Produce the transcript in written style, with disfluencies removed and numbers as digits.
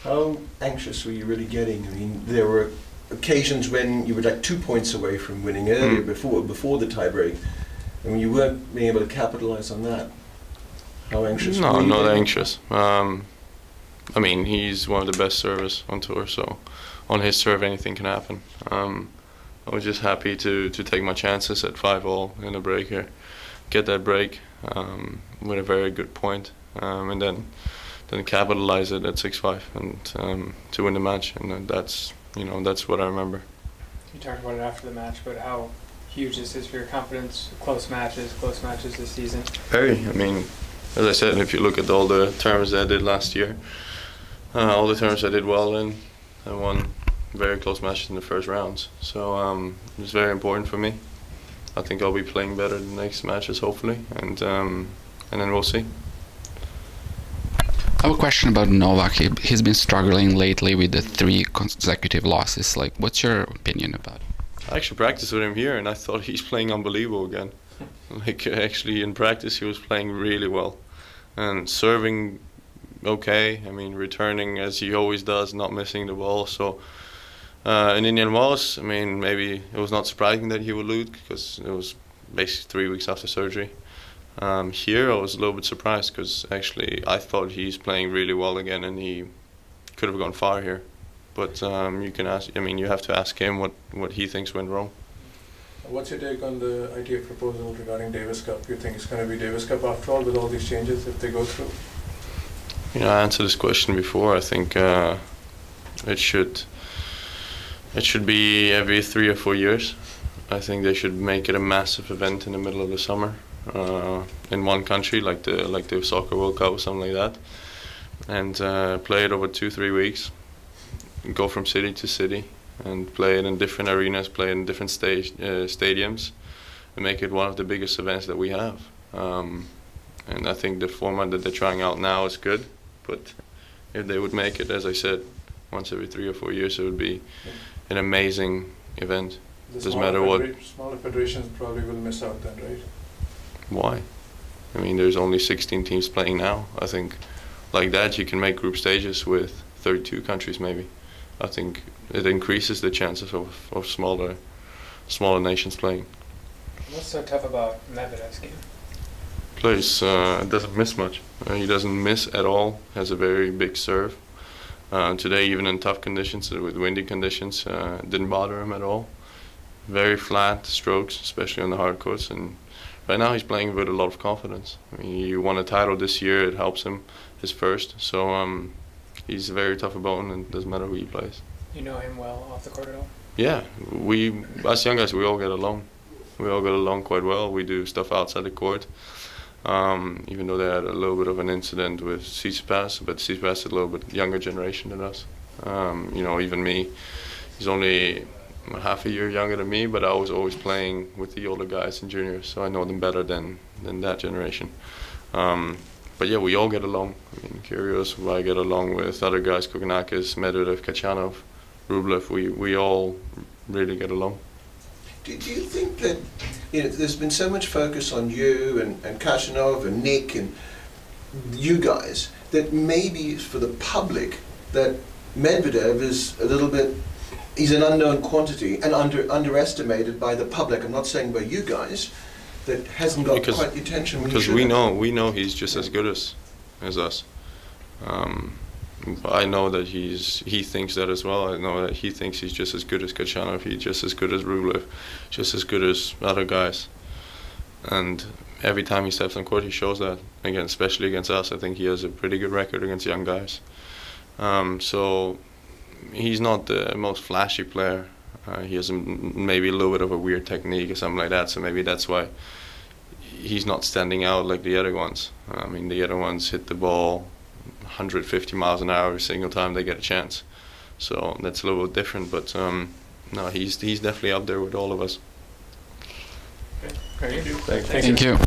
How anxious were you really getting? I mean, there were occasions when you were like 2 points away from winning earlier, before the tiebreak, and when you weren't being able to capitalize on that. How anxious were you? No, not anxious. I mean, he's one of the best servers on tour, so on his serve anything can happen. I was just happy to take my chances at 5-all in a break here, get that break with a very good point, and then capitalize it at 6-5 and to win the match. And that's what I remember. You talked about it after the match, but how huge is this for your confidence? Close matches this season. Very. I mean, as I said, if you look at all the tournaments that I did last year, all the tournaments I did well in, I won very close matches in the first rounds. So it's very important for me. I think I'll be playing better the next matches, hopefully, and then we'll see. I have a question about Novak. He's been struggling lately with the 3 consecutive losses. Like, what's your opinion about it? I actually practiced with him here, and I thought he's playing unbelievable again. Like, actually, in practice, he was playing really well, and serving okay. I mean, returning as he always does, not missing the ball. So in Indian Wells, I mean, maybe it was not surprising that he would lose because it was basically 3 weeks after surgery. Here, I was a little bit surprised because actually I thought he's playing really well again, and he could have gone far here. But you can ask. I mean, you have to ask him what he thinks went wrong. What's your take on the ITF proposal regarding Davis Cup? You think it's going to be Davis Cup after all with all these changes if they go through? You know, I answered this question before. I think it should be every 3 or 4 years. I think they should make it a massive event in the middle of the summer in one country, like the Soccer World Cup or something like that, and play it over 2-3 weeks. Go from city to city and play it in different arenas, play it in different stadiums, and make it one of the biggest events that we have. And I think the format that they're trying out now is good, but if they would make it, as I said, once every 3 or 4 years, it would be an amazing event. Doesn't matter what. Smaller federations probably will miss out then, right? Why? I mean, there's only 16 teams playing now. I think like that you can make group stages with 32 countries maybe. I think it increases the chances of smaller nations playing. What's so tough about Medvedev's game? Plays doesn't miss much. He doesn't miss at all. Has a very big serve. Today, even in tough conditions, with windy conditions, didn't bother him at all. Very flat strokes, especially on the hard courts, and right now he's playing with a lot of confidence. I mean, he won a title this year. It helps him, his first. So he's a very tough opponent, and it doesn't matter who he plays. You know him well off the court at all? Yeah, us young guys, we all get along. We all get along quite well. We do stuff outside the court. Even though they had a little bit of an incident with Tsitsipas, but Tsitsipas is a little bit younger generation than us. You know, even me, he's only half a year younger than me, but I was always playing with the older guys and juniors, so I know them better than that generation. But yeah, we all get along. I mean, Kyrgios, I get along with other guys, Kokonakis, Medvedev, Kachanov, Rublev. We all really get along. Do you think that, you know, there's been so much focus on you and Kachanov and Nick and you guys, that maybe for the public that Medvedev is a little bit, he's an unknown quantity and underestimated by the public. I'm not saying by you guys, that hasn't got quite the attention. Because we know he's just as good as us. I know that he thinks that as well. I know that he thinks he's just as good as Kachanov, he's just as good as Rublev, just as good as other guys. And every time he steps on court, he shows that. Again, especially against us, I think he has a pretty good record against young guys. So he's not the most flashy player. He has maybe a little bit of a weird technique or something like that, so maybe that's why he's not standing out like the other ones. I mean, the other ones hit the ball 150 miles an hour every single time they get a chance. So that's a little bit different, but no, he's definitely up there with all of us. Thank you. Thank you.